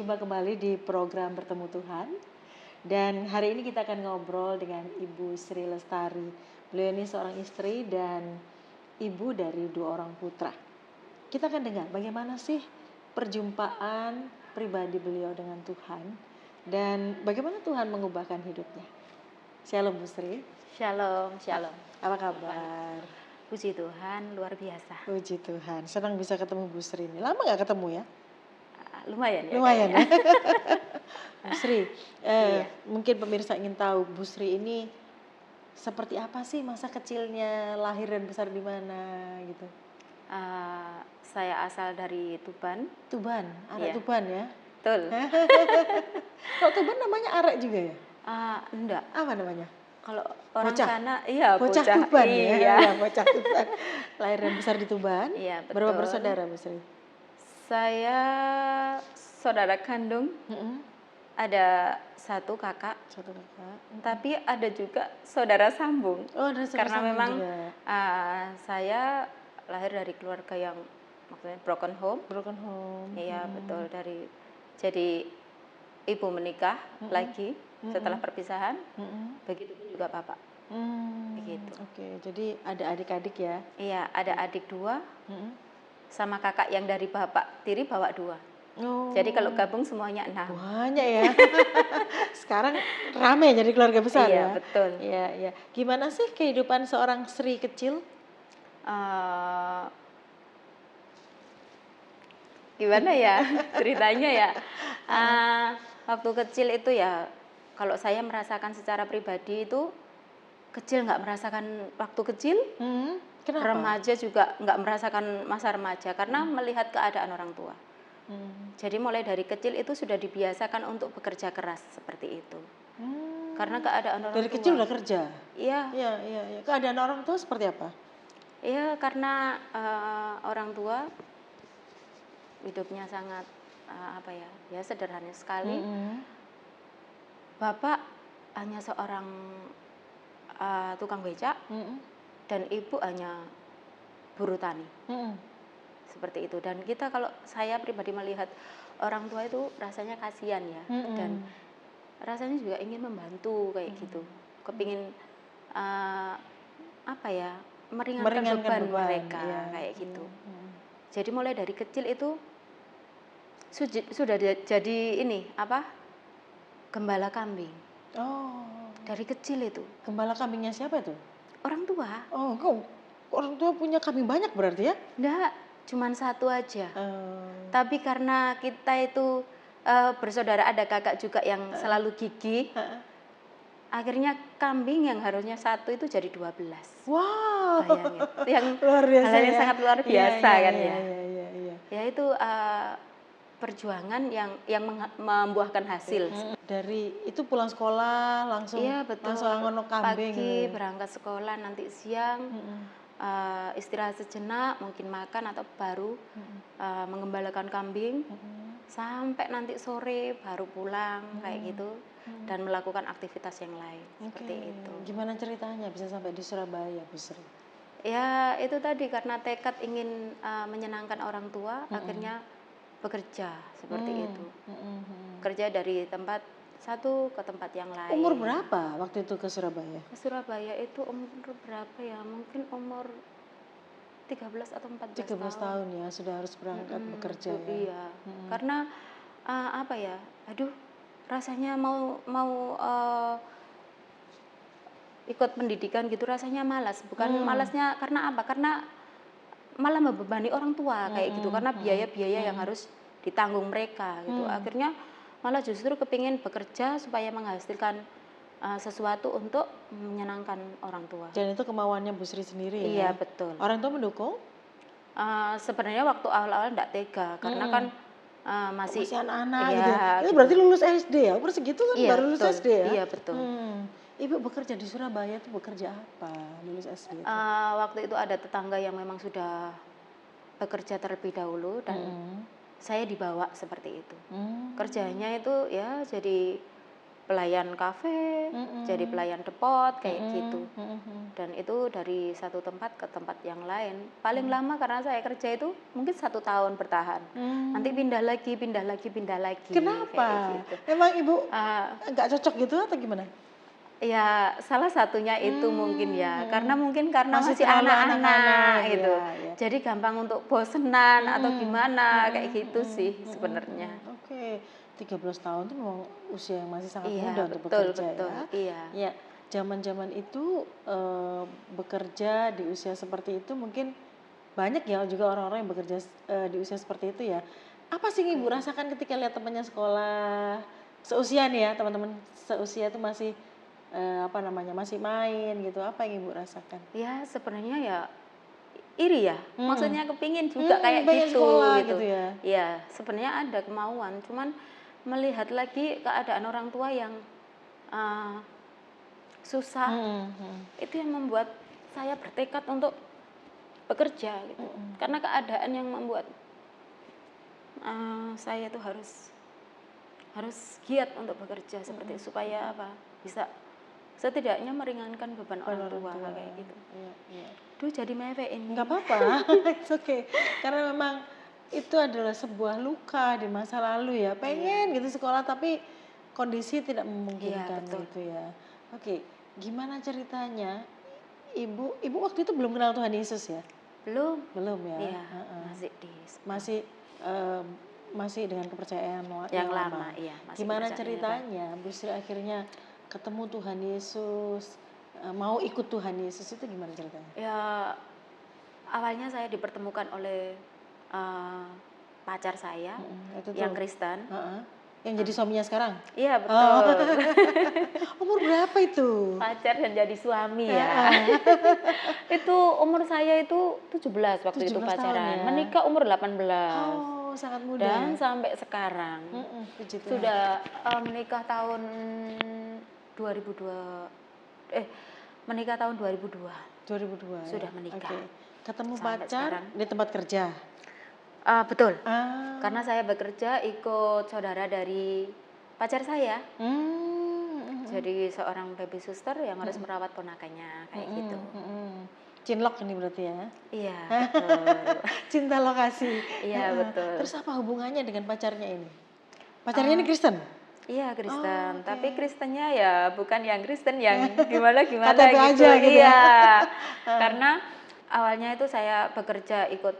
berjumpa kembali di program Bertemu Tuhan. Dan hari ini kita akan ngobrol dengan Ibu Sri Lestari. Beliau ini seorang istri dan ibu dari 2 orang putra. Kita akan dengar bagaimana sih perjumpaan pribadi beliau dengan Tuhan dan bagaimana Tuhan mengubahkan hidupnya. Shalom Bu Sri. Shalom, shalom. Apa kabar? Puji Tuhan, luar biasa. Puji Tuhan, senang bisa ketemu Bu Sri ini. Lama gak ketemu ya? Lumayan ya. Lumayan ya. Bu Sri, Iya. mungkin pemirsa ingin tahu Bu Sri ini seperti apa sih masa kecilnya, lahir dan besar di mana gitu? Saya asal dari Tuban. Tuban, arek Iya. Tuban ya? Betul. Kalau Tuban namanya arek juga ya? Enggak. Apa namanya? Kalau orang Bocah? sana, iya Bocah bocah. Tuban ya? Iya. Ya, bocah Tuban. Lahir dan besar di Tuban. Iya, betul. Berapa bersaudara Bu Sri? Saya saudara kandung, Mm-mm. ada 1 kakak, Satu kakak. tapi ada juga saudara sambung. Oh, ada saudara Karena sambung memang juga. saya lahir dari keluarga yang maksudnya broken home. Broken home. Iya, betul. Jadi ibu menikah lagi setelah perpisahan. Begitu pun juga bapak. Begitu. Oke, jadi ada adik-adik ya? Iya, ada adik 2 sama kakak yang dari bapak tiri bawa 2. Oh. Jadi kalau gabung semuanya 6. Banyak ya. Sekarang rame jadi keluarga besar ya? Iya, betul. Iya, iya. Gimana sih kehidupan seorang Sri kecil? Eh, Gimana ya ceritanya ya? Waktu kecil itu ya, kalau saya merasakan secara pribadi itu kecil nggak merasakan waktu kecil. Kenapa? Remaja juga nggak merasakan masa remaja karena melihat keadaan orang tua. Jadi mulai dari kecil itu sudah dibiasakan untuk bekerja keras seperti itu. Karena keadaan orang tua. Dari kecil udah kerja? Iya. Iya, iya, iya. Keadaan orang tua seperti apa? Iya, karena orang tua hidupnya sangat ya sederhana sekali. Bapak hanya seorang tukang becak dan ibu hanya buruh tani. Seperti itu. Dan kita kalau saya pribadi melihat orang tua itu rasanya kasihan ya. Dan rasanya juga ingin membantu kayak gitu. Kepingin meringankan beban mereka iya. kayak gitu. Jadi mulai dari kecil itu sudah jadi gembala kambing. Oh. Dari kecil itu. Gembala kambingnya siapa itu? Orang tua. Oh, orang tua punya kambing banyak berarti ya? Enggak, cuman 1 aja. Tapi karena kita itu bersaudara, ada kakak juga yang selalu gigih. Akhirnya kambing yang harusnya 1 itu jadi 12. Wow. Bayangin. Itu yang luar biasa hal yang ya? sangat luar biasa kan ya. Iya. Ya itu perjuangan yang membuahkan hasil. Dari itu pulang sekolah langsung Iya, betul. langsung ngono kambing. Pagi berangkat sekolah, nanti siang istirahat sejenak, mungkin makan atau baru mengembalakan kambing. Sampai nanti sore baru pulang kayak gitu dan melakukan aktivitas yang lain. Seperti itu. Gimana ceritanya bisa sampai di Surabaya, Bu Sri? Ya itu tadi, karena tekad ingin menyenangkan orang tua, akhirnya bekerja seperti itu. Kerja dari tempat satu ke tempat yang lain. Umur berapa waktu itu ke Surabaya? Ke Surabaya itu umur berapa ya? Mungkin umur 13 atau 14 tahun ya, sudah harus berangkat bekerja ya. Iya. Karena rasanya mau ikut pendidikan gitu rasanya malas. Bukan malasnya karena apa? Karena malah membebani orang tua kayak gitu, karena biaya-biaya yang harus ditanggung mereka gitu. Akhirnya malah justru kepingin bekerja supaya menghasilkan sesuatu untuk menyenangkan orang tua. Dan itu kemauannya Bu Sri sendiri ya? Iya, betul. Orang tua mendukung? Sebenarnya waktu awal-awal enggak tega karena kan masih anak-anak iya, gitu. Itu gitu. berarti lulus SD ya? Umur segitu kan Iya, baru lulus betul. SD ya? Iya, betul. Ibu bekerja di Surabaya itu bekerja apa? Lulus SD itu? Waktu itu ada tetangga yang memang sudah bekerja terlebih dahulu dan saya dibawa seperti itu. Kerjanya itu ya jadi pelayan kafe, jadi pelayan depot kayak gitu. Dan itu dari satu tempat ke tempat yang lain. Paling lama karena saya kerja itu mungkin 1 tahun bertahan. Nanti pindah lagi. Kenapa? Kayak gitu. Memang Ibu nggak cocok gitu atau gimana? Ya salah satunya itu mungkin ya, karena Masih masih terlalu anak-anak anak-anak, gitu. ya. Jadi gampang untuk bosenan atau gimana kayak gitu sih sebenarnya. Oke, 13 tahun itu memang usia yang masih sangat Iya, muda untuk betul, bekerja betul, ya. iya. Ya, zaman-zaman itu bekerja di usia seperti itu mungkin banyak ya juga orang-orang yang bekerja di usia seperti itu ya. Apa sih yang Ibu rasakan ketika lihat temannya sekolah seusia nih ya, teman-teman seusia itu masih masih main gitu. Apa yang Ibu rasakan? Ya sebenarnya ya iri ya, maksudnya kepingin juga kayak pengen gitu sekolah gitu. gitu ya. Ya sebenarnya ada kemauan, cuman melihat lagi keadaan orang tua yang susah, itu yang membuat saya bertekad untuk bekerja gitu. Karena keadaan yang membuat saya tuh harus giat untuk bekerja seperti itu, supaya bisa setidaknya meringankan beban orang tua kayak gitu. Iya. Duh jadi mewek ini. Nggak apa-apa, it's okay. Karena memang itu adalah sebuah luka di masa lalu ya. Pengen gitu sekolah tapi kondisi tidak memungkinkan gitu ya. Oke, gimana ceritanya? Ibu waktu itu belum kenal Tuhan Yesus ya? Belum ya. Iya, masih dengan kepercayaan yang lama. Iya, gimana ceritanya Bu Sri akhirnya ketemu Tuhan Yesus, mau ikut Tuhan Yesus, itu gimana ceritanya? Ya awalnya saya dipertemukan oleh pacar saya yang Kristen. Yang jadi suaminya sekarang? Iya betul. Umur berapa itu? Pacar dan jadi suami ya. Itu umur saya itu 17 waktu itu pacaran. Ya? Menikah umur 18. Oh, sangat muda. Dan sampai sekarang sudah menikah tahun 2002. Sudah menikah. Okay. Ketemu pacar sekarang di tempat kerja? Betul. Karena saya bekerja ikut saudara dari pacar saya. Jadi seorang baby sister yang harus merawat ponakannya kayak gitu. Cinlok ini berarti ya? Iya, betul. Cinta lokasi. Iya, betul. Terus apa hubungannya dengan pacarnya ini? Pacarnya ini Kristen? Iya, Kristen. Tapi Kristennya ya bukan yang Kristen yang gimana KTP gitu. Aja, gitu iya. Karena awalnya itu saya bekerja ikut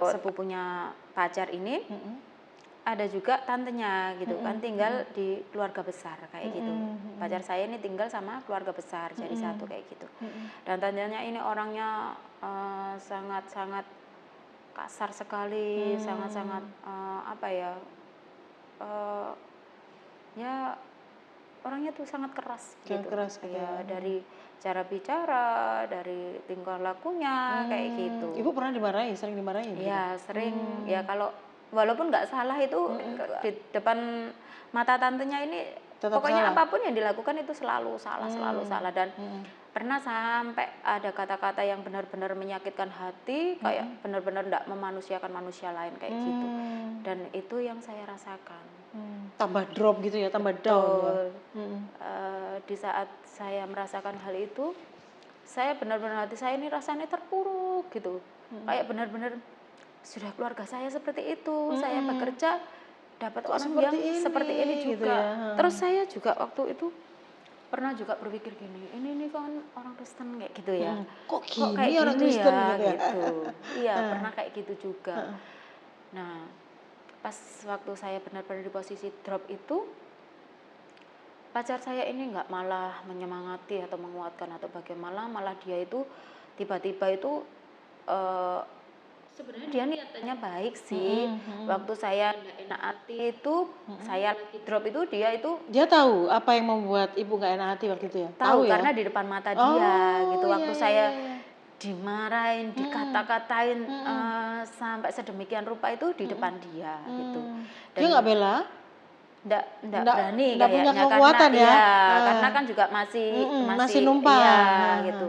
sepupunya pacar ini. Ada juga tantenya gitu kan, tinggal di keluarga besar kayak gitu. Pacar saya ini tinggal sama keluarga besar, jadi satu kayak gitu. Dan tantenya ini orangnya sangat-sangat kasar sekali, sangat-sangat ya orangnya tuh sangat keras gitu. Keras gitu ya. Dari cara bicara, dari tingkah lakunya kayak gitu. Ibu pernah dimarahi, sering dimarahi? Iya, sering. Ya kalau walaupun nggak salah itu di depan mata tantenya ini tetap pokoknya salah. Apapun yang dilakukan itu selalu salah, dan pernah sampai ada kata-kata yang benar-benar menyakitkan hati, kayak benar-benar nggak memanusiakan manusia lain kayak gitu. Dan itu yang saya rasakan. Tambah drop gitu ya, tambah down. Di saat saya merasakan hal itu, saya benar-benar hati saya ini rasanya terpuruk gitu. Kayak benar-benar sudah keluarga saya seperti itu, saya bekerja dapat orang yang seperti ini juga. Gitu ya? Terus saya juga waktu itu pernah juga berpikir gini, ini kan orang Kristen kayak gitu ya. Kok kayak orang Kristen gitu. Iya, pernah kayak gitu juga. Nah, pas waktu saya benar-benar di posisi drop itu, pacar saya ini nggak malah menyemangati atau menguatkan atau bagaimana, malah dia itu tiba-tiba itu sebenarnya dia niatnya baik sih. Waktu saya nggak enak hati itu, saya lagi drop itu, dia tahu apa yang membuat ibu nggak enak hati waktu itu ya? Tahu ya? Karena di depan mata dia gitu. Waktu saya dimarahin, dikata-katain sampai sedemikian rupa itu di depan dia gitu. Dan dia nggak bela? Nggak berani kayaknya, punya kekuatan karena kan juga masih numpang gitu.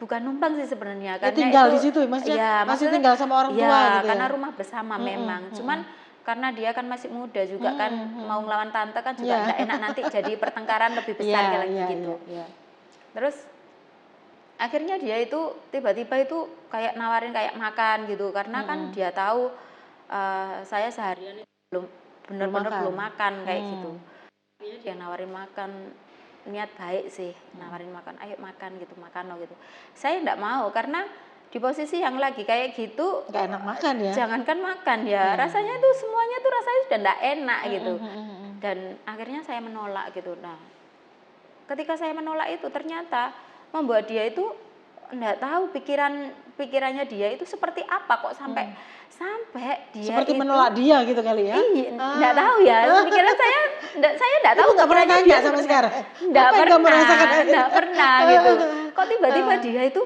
Bukan numpang sih sebenarnya, karena tinggal di situ, masih tinggal sama orang tua gitu karena rumah bersama memang. Cuman karena dia kan masih muda juga kan, mau ngelawan tante kan juga nggak enak, nanti jadi pertengkaran lebih besar lagi gitu. Terus akhirnya dia itu tiba-tiba itu kayak nawarin kayak makan gitu, karena kan dia tahu saya seharian itu benar-benar belum makan kayak gitu. Dia nawarin makan, niat baik sih, nawarin makan, ayo makan gitu, makan loh gitu. Saya enggak mau karena di posisi yang lagi kayak gitu nggak enak makan ya. Jangankan makan ya, rasanya tuh semuanya tuh rasanya sudah enggak enak gitu. Dan akhirnya saya menolak gitu. Nah, ketika saya menolak itu ternyata membuat dia itu enggak tahu pikirannya dia itu seperti apa kok sampai dia seperti itu menolak dia gitu kali ya. Iya, enggak tahu ya. Pikiran saya enggak tahu. Enggak pernah nanya sampai sekarang. Enggak pernah gitu. Kok tiba-tiba dia itu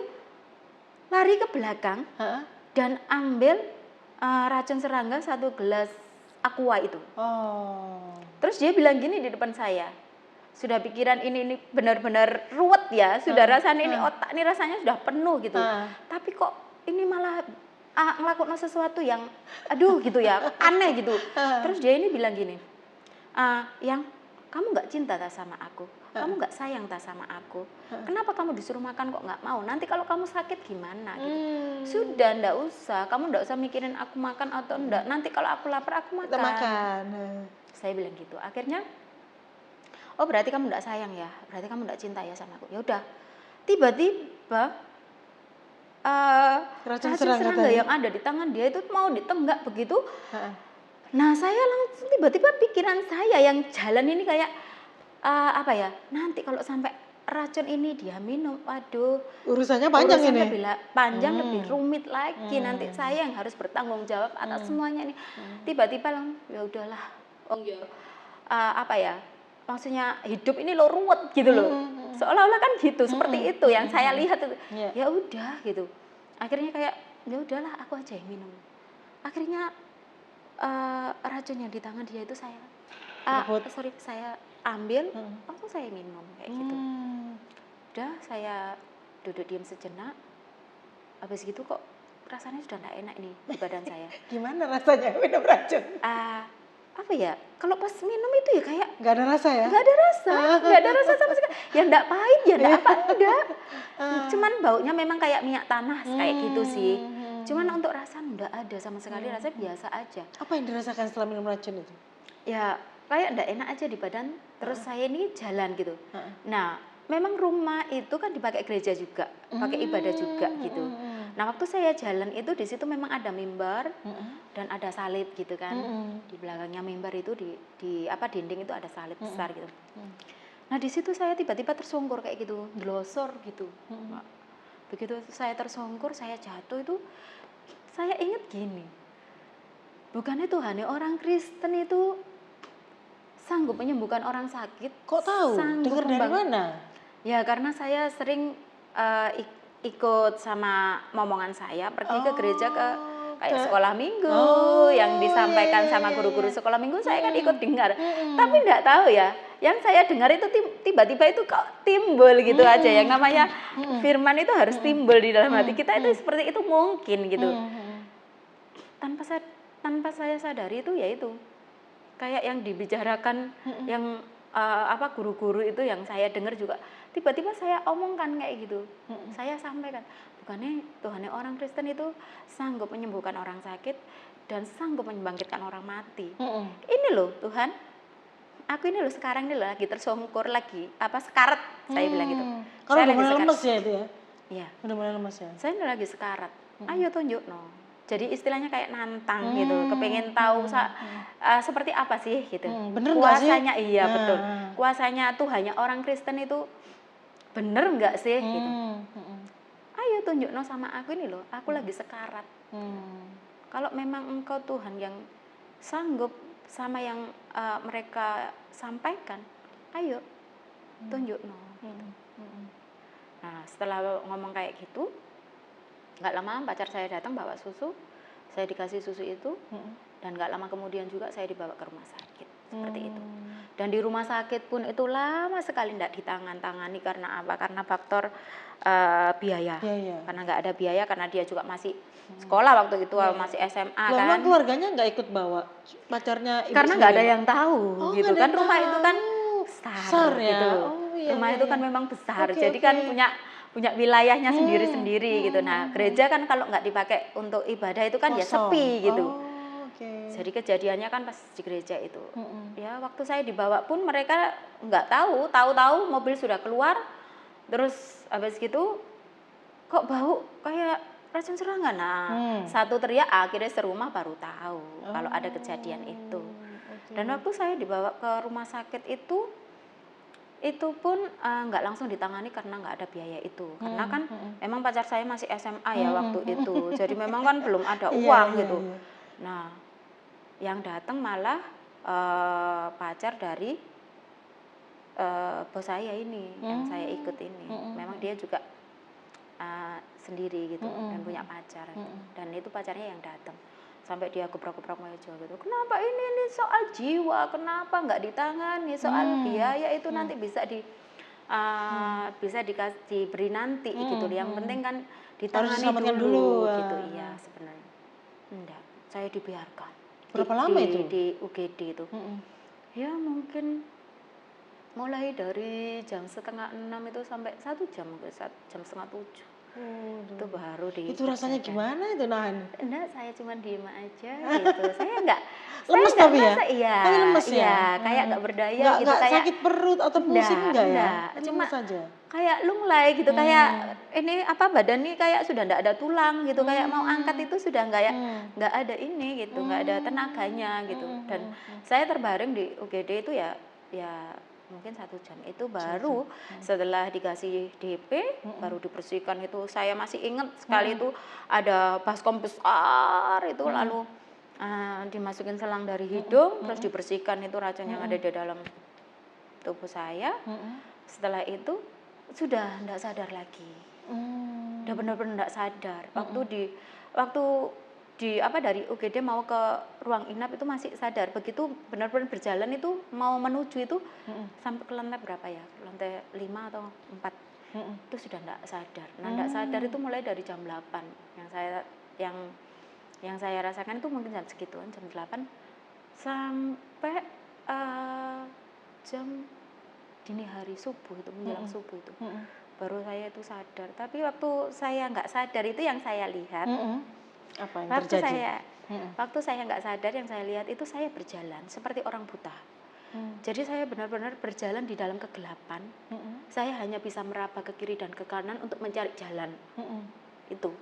lari ke belakang dan ambil racun serangga 1 gelas aqua itu. Terus dia bilang gini di depan saya, sudah pikiran ini benar-benar ruwet ya, sudah rasanya ini otak ini rasanya sudah penuh gitu. Tapi kok ini malah ngelakuin sesuatu yang aduh gitu ya, aneh gitu. Terus dia ini bilang gini, yang kamu nggak cinta tak sama aku, kamu nggak sayang tak sama aku, kenapa kamu disuruh makan kok nggak mau, nanti kalau kamu sakit gimana gitu. Sudah ndak usah, kamu ndak usah mikirin aku makan atau enggak, nanti kalau aku lapar aku makan. Saya bilang gitu. Akhirnya oh berarti kamu ndak sayang ya, berarti kamu ndak cinta ya sama aku. Ya udah, tiba-tiba racun serangga yang ada di tangan dia itu mau ditenggak begitu. Nah saya langsung tiba-tiba pikiran saya yang jalan ini kayak apa ya, nanti kalau sampai racun ini dia minum, waduh urusannya panjang ini. Panjang lebih rumit lagi, nanti saya yang harus bertanggung jawab atas semuanya ini. Tiba-tiba ya udahlah, apa ya, maksudnya hidup ini lo ruwet gitu loh, seolah-olah kan gitu, seperti itu yang saya lihat itu. Ya udah gitu, akhirnya kayak ya udahlah aku aja yang minum. Akhirnya racun yang di tangan dia itu saya saya ambil, langsung saya minum kayak gitu. Udah saya duduk diam sejenak, habis gitu kok rasanya sudah tidak enak nih di badan saya. Gimana rasanya minum racun? Apa ya, kalau pas minum itu ya kayak nggak ada rasa ya? Nggak ada rasa sama sekali. Ya enggak pahit, ya enggak apa enggak. Cuman baunya memang kayak minyak tanah kayak gitu sih. Cuman untuk rasa enggak ada sama sekali, rasanya biasa aja. Apa yang dirasakan setelah minum racun itu? Ya kayak enggak enak aja di badan. Terus saya ini jalan gitu. Nah, memang rumah itu kan dipakai gereja juga, pakai ibadah juga gitu. Nah, waktu saya jalan itu di situ memang ada mimbar dan ada salib gitu kan. Di belakangnya mimbar itu di apa dinding itu ada salib besar gitu. Nah, di situ saya tiba-tiba tersungkur kayak gitu, glosor gitu. Begitu saya tersungkur, saya jatuh itu saya ingat gini. Bukannya Tuhan orang Kristen itu sanggup menyembuhkan orang sakit. Kok tahu? Dengar dari mana? Ya karena saya sering ikut sama momongan saya pergi ke gereja kayak sekolah minggu yang disampaikan sama guru-guru sekolah minggu, saya kan ikut dengar. Tapi enggak tahu ya, yang saya dengar itu tiba-tiba itu kok timbul gitu aja, yang namanya firman itu harus timbul di dalam hati kita itu seperti itu mungkin gitu. Tanpa saya sadari itu ya itu kayak yang dibicarakan yang guru-guru itu yang saya dengar juga tiba-tiba saya omongkan kayak gitu. Saya sampaikan, bukannya Tuhan orang Kristen itu sanggup menyembuhkan orang sakit dan sanggup membangkitkan orang mati. Ini loh Tuhan, aku ini loh sekarang ini loh lagi tersungkur lagi sekarat, saya bilang gitu. Kalau udah mulai lemes ya itu ya? Iya. Udah mulai lemes ya? Saya lagi sekarat, ayo tunjuk no. Jadi istilahnya kayak nantang gitu, kepengen tahu seperti apa sih gitu. Bener kuasanya sih? Iya betul. Kuasanya Tuhannya orang Kristen itu bener nggak sih gitu. Ayo tunjuk no sama aku ini loh, aku lagi sekarat. Kalau memang engkau Tuhan yang sanggup sama yang mereka sampaikan, ayo tunjuk no. Gitu. Nah setelah ngomong kayak gitu, nggak lama pacar saya datang bawa susu, saya dikasih susu itu, dan nggak lama kemudian juga saya dibawa ke rumah sakit seperti itu. Dan di rumah sakit pun itu lama sekali tidak ditangani. Karena apa? Karena faktor biaya. Karena nggak ada biaya, karena dia juga masih sekolah waktu itu, masih SMA kan. Memang keluarganya nggak ikut bawa pacarnya ibu karena nggak ada yang tahu gitu kan. Rumah itu kan besar ya? Gitu. Rumah itu kan memang besar. Jadi kan punya wilayahnya sendiri-sendiri gitu. Nah, gereja kan kalau nggak dipakai untuk ibadah itu kan ya sepi gitu. Jadi kejadiannya kan pas di gereja itu. Ya waktu saya dibawa pun mereka nggak tahu mobil sudah keluar, terus habis gitu kok bau kayak racun serangan. Nah, satu teriak, akhirnya serumah baru tahu kalau ada kejadian itu. Dan waktu saya dibawa ke rumah sakit itu pun nggak langsung ditangani karena nggak ada biaya itu. Karena kan memang pacar saya masih SMA ya waktu itu. Jadi memang kan belum ada uang gitu. Nah, yang datang malah pacar dari bos saya ini, yang saya ikut ini. Memang dia juga sendiri gitu dan punya pacar. Dan itu pacarnya yang datang. Sampai dia gebrak-gebrak meja gitu. Kenapa ini soal jiwa, kenapa nggak ditangani? Soal biaya itu nanti bisa bisa diberi nanti gitu. Yang penting kan ditangani dulu gitu. Iya sebenarnya. Enggak, saya dibiarkan. Berapa lama itu? Di UGD itu. Ya mungkin mulai dari jam 5:30 itu sampai 1 jam, jam 6:30. Itu baru Itu rasanya gimana itu nahan? Enggak, saya cuma diem aja gitu. Saya enggak lemes tapi ya? Iya, lemes ya? kayak enggak berdaya gitu. Enggak kayak sakit perut atau pusing enggak ya? Cuma saja. Kayak lunglai gitu, kayak ini badan nih kayak sudah enggak ada tulang gitu, kayak mau angkat itu sudah enggak ada ini gitu, enggak ada tenaganya gitu. Dan saya terbaring di UGD itu ya mungkin 1 jam itu baru setelah dikasih DP baru dibersihkan itu. Saya masih ingat sekali itu ada baskom besar itu lalu dimasukin selang dari hidung terus dibersihkan itu racun yang ada di dalam tubuh saya. Setelah itu sudah enggak sadar lagi. Udah benar-benar enggak sadar. Waktu dari UGD mau ke ruang inap itu masih sadar. Begitu benar-benar berjalan itu mau menuju itu sampai ke lantai berapa ya? Lantai 5 atau 4. Itu sudah enggak sadar. Nah, enggak sadar itu mulai dari jam 8. Yang saya rasakan itu mungkin jam segituan, jam 8 sampai jam dini hari subuh itu, menjelang subuh itu. Baru saya itu sadar. Tapi waktu saya enggak sadar itu yang saya lihat apa yang terjadi? Waktu saya nggak sadar, yang saya lihat itu saya berjalan seperti orang buta. Jadi saya benar-benar berjalan di dalam kegelapan. Saya hanya bisa meraba ke kiri dan ke kanan untuk mencari jalan. Itu.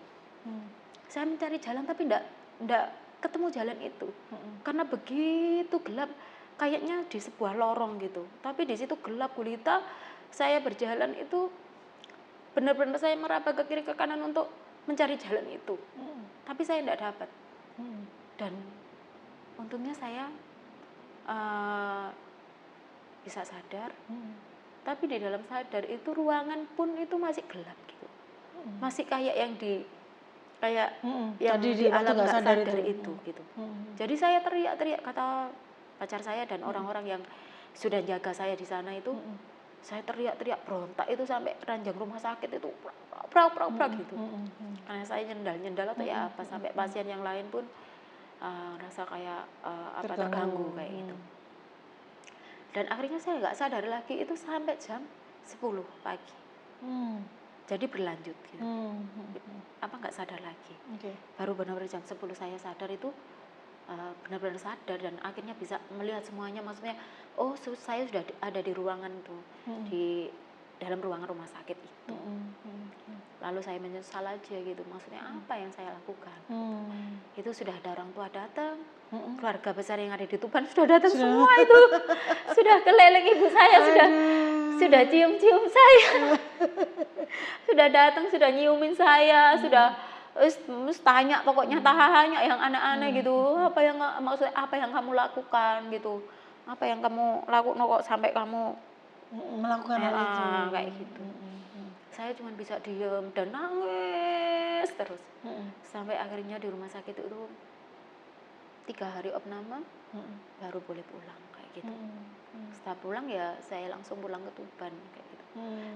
Saya mencari jalan tapi nggak ketemu jalan itu. Karena begitu gelap, kayaknya di sebuah lorong gitu. Tapi di situ gelap gulita. Saya berjalan itu benar-benar saya meraba ke kiri ke kanan untuk mencari jalan itu. Tapi saya tidak dapat. Dan untungnya saya bisa sadar. Tapi di dalam sadar itu ruangan pun itu masih gelap gitu. Masih kayak yang di alam nggak sadar itu gitu. Jadi saya teriak-teriak, kata pacar saya dan orang-orang yang sudah jaga saya di sana itu. Saya teriak-teriak berontak itu sampai ranjang rumah sakit itu prak gitu. Karena saya nyendal atau ya apa, sampai pasien yang lain pun rasa kayak terganggu kayak gitu. Dan akhirnya saya nggak sadar lagi itu sampai jam 10 pagi. Jadi berlanjut gitu. Nggak sadar lagi. Baru benar-benar jam 10 saya sadar itu benar-benar sadar dan akhirnya bisa melihat semuanya. Maksudnya saya sudah ada di ruangan itu, di dalam ruangan rumah sakit itu. Lalu saya menyesal aja gitu, maksudnya apa yang saya lakukan. Itu sudah ada orang tua datang, keluarga besar yang ada di Tuban sudah datang semua itu. Sudah keliling ibu saya, sudah cium-cium saya. Sudah datang, sudah nyiumin saya, sudah tanya, pokoknya tanya yang aneh-aneh gitu. Maksudnya apa yang kamu lakukan gitu, apa yang kamu lakukan kok sampai kamu melakukan hal itu kayak gitu. Saya cuma bisa diem dan nangis terus sampai akhirnya di rumah sakit itu 3 hari opname baru boleh pulang kayak gitu. Setelah pulang ya saya langsung pulang ke Tuban kayak gitu.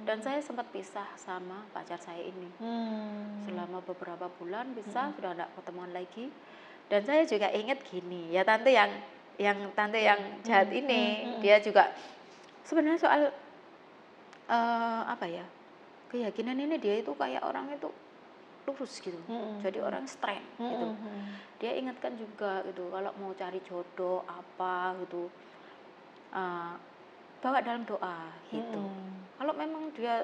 Dan saya sempat pisah sama pacar saya ini. Selama beberapa bulan sudah tidak ketemuan lagi. Dan saya juga ingat gini, ya tante yang jahat ini, dia juga sebenarnya soal apa ya, keyakinan ini dia itu kayak orang itu lurus gitu, jadi orang strength gitu. Dia ingatkan juga gitu, kalau mau cari jodoh apa gitu, bawa dalam doa gitu. Kalau memang dia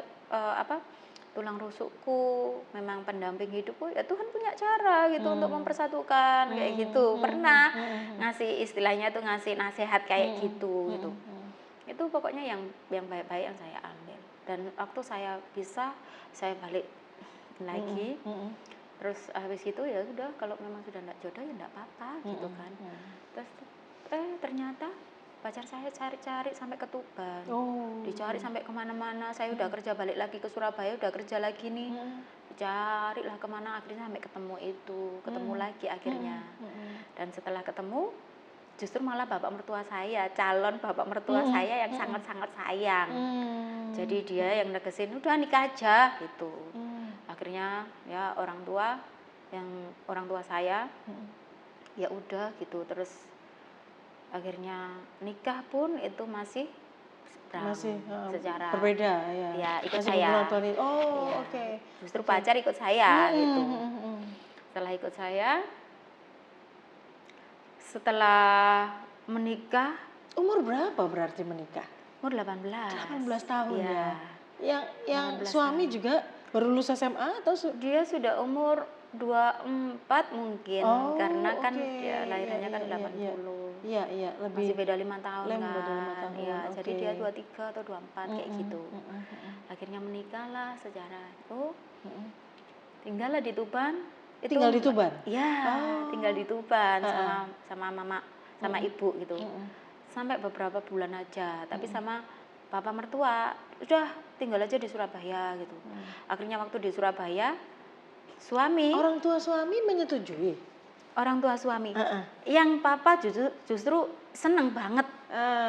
tulang rusukku, memang pendamping hidupku, ya Tuhan punya cara gitu untuk mempersatukan kayak gitu. Pernah ngasih istilahnya tuh ngasih nasihat kayak gitu gitu. Itu pokoknya yang baik-baik yang saya ambil. Dan waktu saya pisah, saya balik lagi. Terus habis itu ya sudah, kalau memang sudah enggak jodoh ya enggak apa-apa gitu kan. Terus ternyata pacar saya cari-cari sampai ke Tuban, dicari sampai kemana-mana. Saya udah kerja, balik lagi ke Surabaya, udah kerja lagi nih, carilah kemana, akhirnya sampai ketemu lagi akhirnya. Dan setelah ketemu, justru malah bapak mertua saya, calon bapak mertua saya yang sangat-sangat sayang. Jadi dia yang negesin, udah nikah aja gitu. Akhirnya ya orang tua saya, ya udah gitu. Terus akhirnya nikah pun itu masih secara berbeda ya ikut masih saya. Ya. Oke. Justru pacar ikut saya gitu. Setelah ikut saya, setelah menikah. Umur berapa berarti menikah? Umur 18 tahun ya. Yang 18 suami tahun. juga baru lulus SMA atau dia sudah umur 24 mungkin, karena kan ya lahirannya kan 80. Iya, lebih masih beda 5 tahun kan. Beda 5 tahun. Ya, jadi dia 23 atau 24 kayak gitu. Akhirnya menikahlah secara itu. Tinggallah di Tuban. Tinggal di Tuban? Iya, tinggal di Tuban sama mama, sama ibu gitu. Sampai beberapa bulan aja, tapi sama papa mertua udah tinggal aja di Surabaya gitu. Akhirnya waktu di Surabaya, orang tua suami menyetujui. Orang tua suami, yang papa justru seneng banget,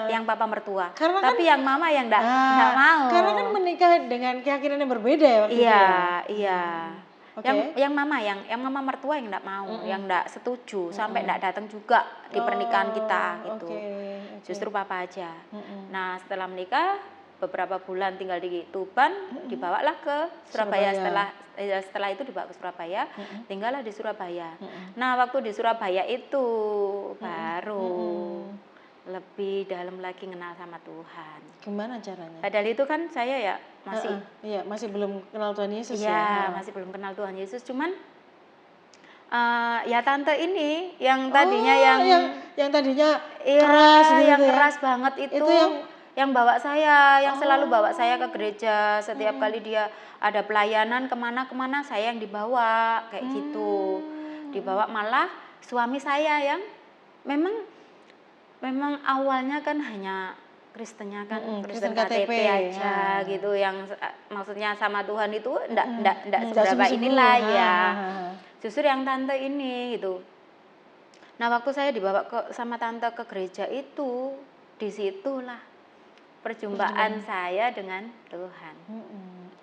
yang papa mertua. Tapi yang mama yang enggak mau. Karena kan menikah dengan keyakinan yang berbeda ya waktu itu. Iya. Yang mama mertua yang enggak mau, yang enggak setuju, sampai enggak datang juga di pernikahan kita gitu. Justru papa aja. Nah, setelah menikah beberapa bulan tinggal di Tuban, dibawalah ke Surabaya. Setelah itu dibawa ke Surabaya, tinggallah di Surabaya. Nah, waktu di Surabaya itu baru lebih dalam lagi kenal sama Tuhan. Gimana caranya? Padahal itu kan saya ya masih belum kenal Tuhan Yesus ya. Masih belum kenal Tuhan Yesus, cuman ya tante ini yang tadinya yang tadinya keras gitu yang keras banget itu yang bawa saya, yang selalu bawa saya ke gereja. Setiap kali dia ada pelayanan kemana-kemana, saya yang dibawa kayak gitu. Dibawa, malah suami saya yang memang awalnya kan hanya Kristennya kan Kristen KTP aja gitu, yang maksudnya sama Tuhan itu enggak seberapa inilah ya. Justru yang tante ini gitu. Nah, waktu saya dibawa sama tante ke gereja itu, disitulah perjumpaan saya dengan Tuhan.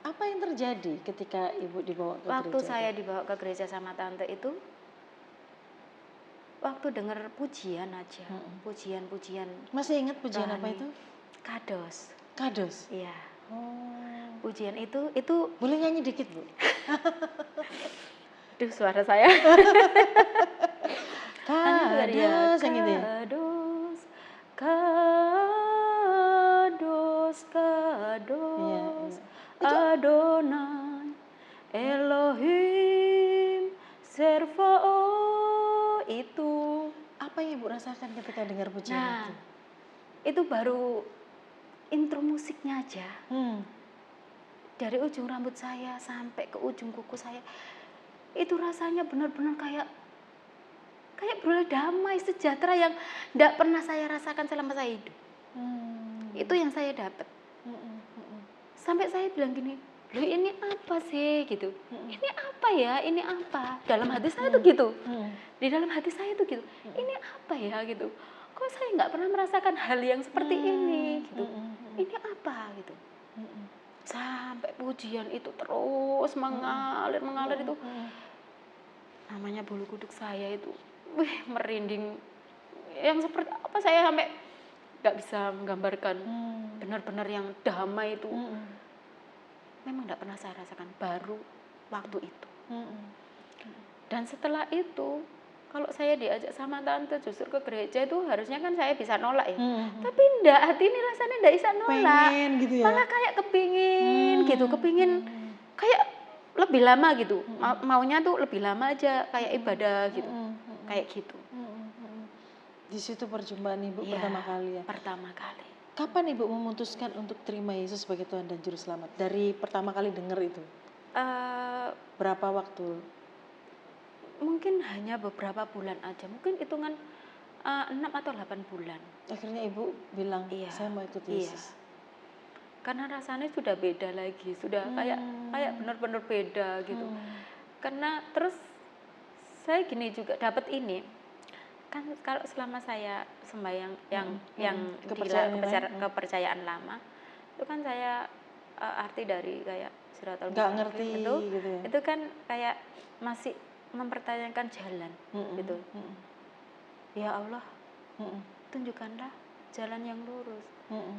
Apa yang terjadi ketika ibu dibawa ke waktu gereja? Saya dibawa ke gereja sama tante itu, waktu dengar pujian aja, pujian. Masih ingat pujian rohani. Apa itu? Kados. Iya. Pujian itu boleh nyanyi dikit, Bu? Duh, suara saya. Kados, yang gitu ya? Kados, Adonai, Elohim, Servao. Itu apa yang Ibu rasakan ketika dengar pujian itu? Itu baru intro musiknya aja. Dari ujung rambut saya sampai ke ujung kuku saya, itu rasanya benar-benar kayak beroleh damai, sejahtera yang tidak pernah saya rasakan selama saya hidup. Itu yang saya dapat. Sampai saya bilang gini, loh ini apa sih gitu? Ini apa ya? Ini apa? Dalam hati saya tuh gitu. Di dalam hati saya tuh gitu. Ini apa ya gitu? kok saya nggak pernah merasakan hal yang seperti ini gitu. Ini apa gitu. Sampai pujian itu terus mengalir itu. Namanya bulu kuduk saya itu, merinding. Yang seperti apa saya sampai nggak bisa menggambarkan. Benar-benar yang damai itu. Memang nggak pernah saya rasakan, baru waktu itu. Dan setelah itu, kalau saya diajak sama tante justru ke gereja itu harusnya kan saya bisa nolak ya. Tapi enggak, hati ini rasanya enggak bisa nolak. Pengen gitu ya? Malah kayak kepingin gitu, kepingin kayak lebih lama gitu. Maunya tuh lebih lama aja kayak ibadah gitu. Kayak gitu. Di situ perjumpaan Ibu pertama kali ya? Pertama kali. Kapan Ibu memutuskan untuk terima Yesus sebagai Tuhan dan Juru Selamat? Dari pertama kali dengar itu? Berapa waktu? Mungkin hanya beberapa bulan aja. Mungkin hitungan 6 atau 8 bulan. Akhirnya Ibu bilang, saya mau ikut Yesus. Karena rasanya sudah beda lagi. Sudah kayak benar-benar beda gitu. Karena terus saya gini juga dapat ini. Kan kalau selama saya sembahyang yang kepercayaan lama, itu kan saya arti dari kayak suratul ngerti itu, gitu ya? itu kan kayak masih mempertanyakan jalan gitu. Ya Allah, tunjukkanlah jalan yang lurus.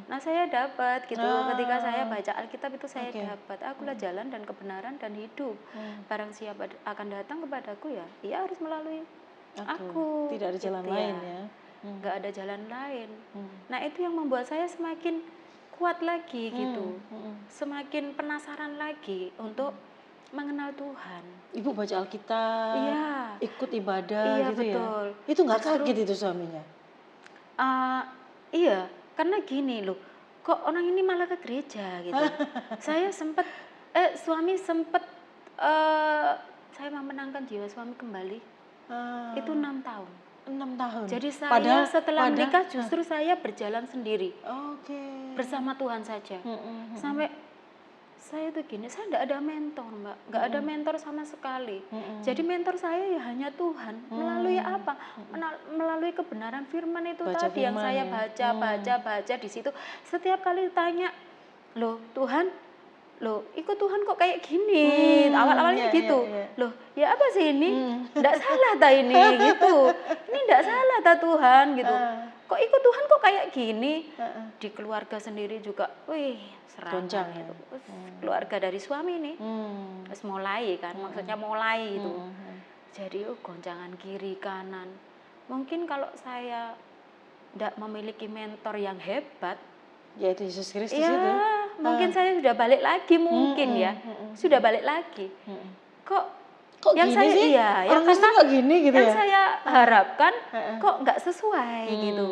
Nah saya dapat gitu, ketika saya baca Alkitab itu saya dapat, akulah jalan dan kebenaran dan hidup. Barang siapa akan datang kepadaku ya, ia harus melalui aku. Tidak ada jalan lain ya? Nggak ada jalan lain. Nah itu yang membuat saya semakin kuat lagi gitu, semakin penasaran lagi untuk mengenal Tuhan. Ibu baca Alkitab, ikut ibadah gitu betul. Ya? Itu nggak kaget itu suaminya? Iya, karena gini loh, kok orang ini malah ke gereja gitu. Suami sempat saya memenangkan jiwa suami kembali. Itu 6 tahun. 6 tahun? Jadi saya setelah menikah justru saya berjalan sendiri. Bersama Tuhan saja. Sampai saya tuh gini, saya enggak ada mentor, Mbak. Enggak ada mentor sama sekali. Jadi mentor saya ya hanya Tuhan. Melalui apa? Melalui kebenaran firman itu tadi yang saya baca di situ. Setiap kali ditanya, "Loh, Tuhan, loh, ikut Tuhan kok kayak gini?" Awal-awalnya gitu. Loh, ya apa sih ini? Enggak salah ta ini gitu. Ini enggak salah ta Tuhan gitu. Kok ikut Tuhan kok kayak gini? Di keluarga sendiri juga, serangan itu. Keluarga dari suami nih. Terus mulai kan, maksudnya mulai itu. Jadi goncangan kiri kanan. Mungkin kalau saya enggak memiliki mentor yang hebat, yaitu Yesus Kristus itu. Mungkin saya sudah balik lagi mungkin ya. Sudah balik lagi. Kok yang gini saya sih? yang Kristen kok gini gitu yang ya? saya harapkan kok nggak sesuai gitu.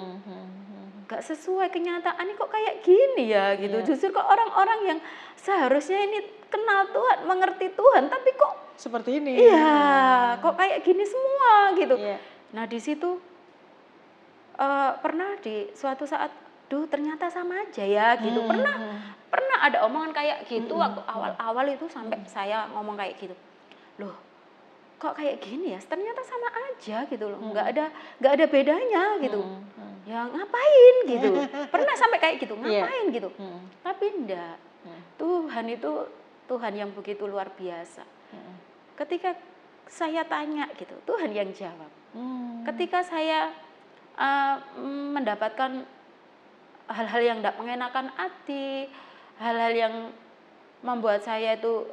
Nggak sesuai kenyataan ini kok kayak gini ya gitu. Justru kok orang-orang yang seharusnya ini kenal Tuhan, mengerti Tuhan, tapi kok seperti ini. Kok kayak gini semua gitu. Nah, di situ pernah di suatu saat, ternyata sama aja ya gitu. Pernah ada omongan kayak gitu waktu awal-awal itu sampai saya ngomong kayak gitu. Loh, kok kayak gini ya? Ternyata sama aja gitu loh. Nggak ada bedanya gitu. Ya ngapain gitu. Pernah sampai kayak gitu, ngapain gitu. Tapi enggak. Tuhan itu Tuhan yang begitu luar biasa. Ketika saya tanya gitu, Tuhan yang jawab. Ketika saya mendapatkan hal-hal yang tidak mengenakan hati, hal-hal yang membuat saya itu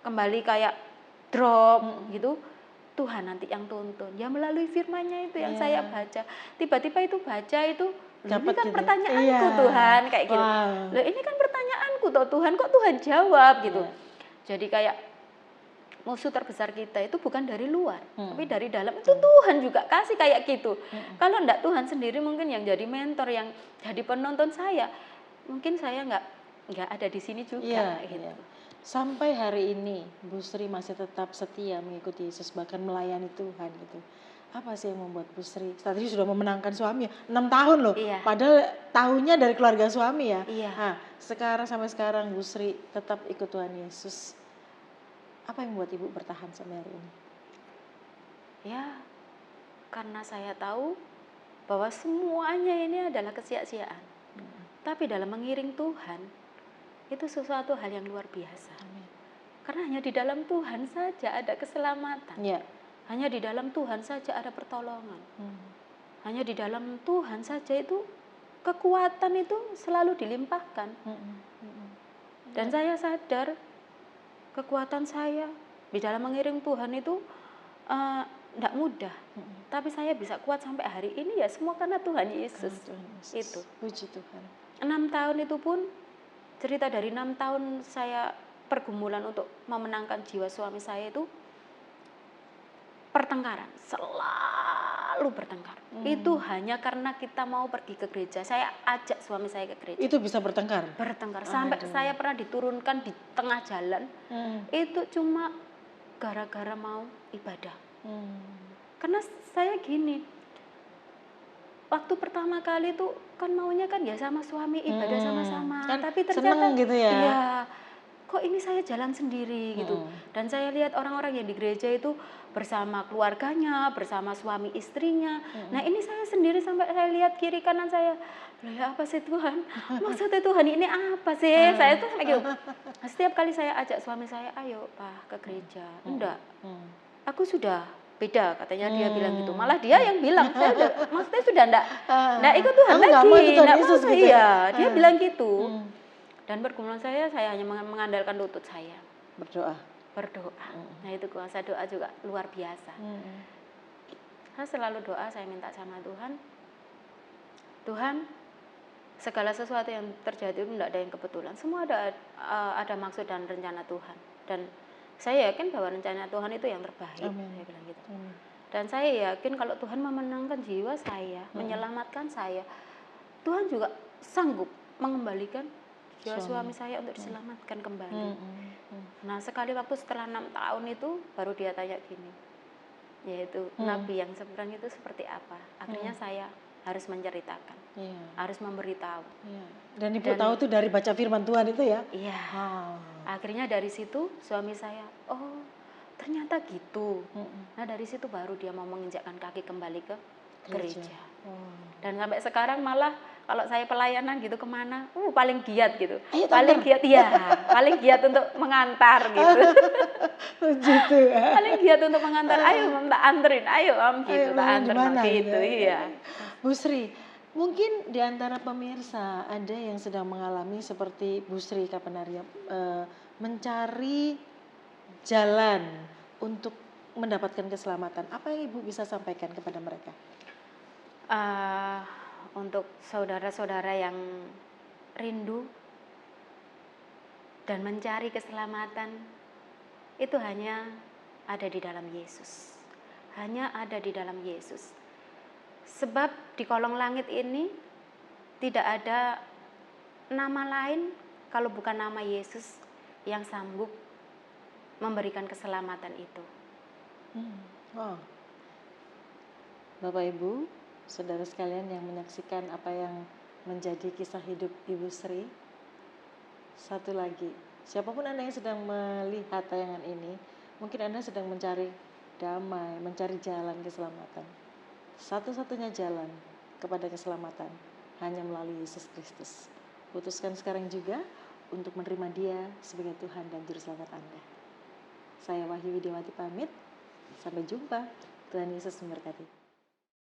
kembali kayak drop gitu, Tuhan nanti yang tuntun. Ya melalui firman-Nya itu yang saya baca. Tiba-tiba itu baca itu, ini kan gitu. Pertanyaanku Tuhan kayak gitu. Loh, ini kan pertanyaanku toh Tuhan, kok Tuhan jawab gitu. Jadi kayak musuh terbesar kita itu bukan dari luar, tapi dari dalam. Itu Tuhan juga kasih kayak gitu. Kalau enggak Tuhan sendiri mungkin yang jadi mentor, yang jadi penonton saya, mungkin saya enggak ada di sini juga gitu. Sampai hari ini Bu Sri masih tetap setia mengikuti Yesus, bahkan melayani Tuhan gitu. Apa sih yang membuat Bu Sri, tadi sudah memenangkan suami 6 tahun loh, padahal tahunnya dari keluarga suami ya. Nah, sampai sekarang Bu Sri tetap ikut Tuhan Yesus. Apa yang membuat Ibu bertahan sampai hari ini? Ya, karena saya tahu bahwa semuanya ini adalah kesia-siaan. Tapi dalam mengiring Tuhan, itu sesuatu hal yang luar biasa. Amin. Karena hanya di dalam Tuhan saja ada keselamatan. Ya. Hanya di dalam Tuhan saja ada pertolongan. Hanya di dalam Tuhan saja itu kekuatan itu selalu dilimpahkan. Dan saya sadar kekuatan saya di dalam mengiring Tuhan itu tidak mudah. Tapi saya bisa kuat sampai hari ini ya semua karena Tuhan Yesus. Itu. Puji Tuhan. 6 tahun itu pun, cerita dari 6 tahun saya pergumulan untuk memenangkan jiwa suami saya itu pertengkaran, selalu bertengkar. Itu hanya karena kita mau pergi ke gereja. Saya ajak suami saya ke gereja. Itu bisa bertengkar? Bertengkar, sampai saya pernah diturunkan di tengah jalan. Itu cuma gara-gara mau ibadah. Karena saya gini, waktu pertama kali itu kan maunya kan ya sama suami ibadah sama-sama. Kan tapi ternyata gitu ya? Iya, kok ini saya jalan sendiri gitu. Dan saya lihat orang-orang yang di gereja itu bersama keluarganya, bersama suami istrinya. Nah ini saya sendiri sampai saya lihat kiri kanan saya, loh ya apa sih Tuhan? Maksudnya Tuhan ini apa sih? Saya tuh sampai gitu. Setiap kali saya ajak suami saya, ayo Pak ke gereja. Enggak, aku sudah beda katanya, dia bilang gitu. Malah dia yang bilang, saya udah, maksudnya sudah enggak ikut Tuhan lagi. Enggak mau, gitu iya, dia bilang gitu. Dan pergumulan saya hanya mengandalkan lutut saya. Berdoa. Nah itu kuasa doa juga luar biasa. Saya selalu doa, saya minta sama Tuhan, Tuhan, segala sesuatu yang terjadi itu tidak ada yang kebetulan. Semua ada maksud dan rencana Tuhan. Dan saya yakin bahwa rencana Tuhan itu yang terbaik. Saya bilang gitu. Dan saya yakin kalau Tuhan memenangkan jiwa saya, menyelamatkan saya, Tuhan juga sanggup mengembalikan jiwa suami saya untuk diselamatkan kembali. Nah sekali waktu setelah 6 tahun itu baru dia tanya gini, yaitu nabi yang seberang itu seperti apa. Akhirnya saya harus menceritakan, harus memberitahu. Dan ibu tahu tuh dari baca firman Tuhan itu ya? Iya. Akhirnya dari situ suami saya, oh ternyata gitu. Nah dari situ baru dia mau menginjakkan kaki kembali ke gereja. Dan sampai sekarang malah kalau saya pelayanan gitu kemana, paling giat gitu. Ayo, paling giat, iya, paling giat untuk mengantar gitu. Gitu ya. Paling giat untuk mengantar, ayo minta anterin, ayo gitu, tak anter gitu, iya. Bu Sri, mungkin di antara pemirsa ada yang sedang mengalami seperti Bu Sri Kapenaria, mencari jalan untuk mendapatkan keselamatan. Apa yang Ibu bisa sampaikan kepada mereka? Untuk saudara-saudara yang rindu dan mencari keselamatan, itu hanya ada di dalam Yesus. Hanya ada di dalam Yesus. Sebab di kolong langit ini tidak ada nama lain kalau bukan nama Yesus yang sanggup memberikan keselamatan itu. Wow. Bapak Ibu, saudara sekalian yang menyaksikan apa yang menjadi kisah hidup Ibu Sri. Satu lagi, siapapun Anda yang sedang melihat tayangan ini, mungkin Anda sedang mencari damai, mencari jalan keselamatan. Satu-satunya jalan kepada keselamatan hanya melalui Yesus Kristus. Putuskan sekarang juga untuk menerima Dia sebagai Tuhan dan Juru Selamat Anda. Saya Wahyu Widiawati pamit. Sampai jumpa. Tuhan Yesus memberkati.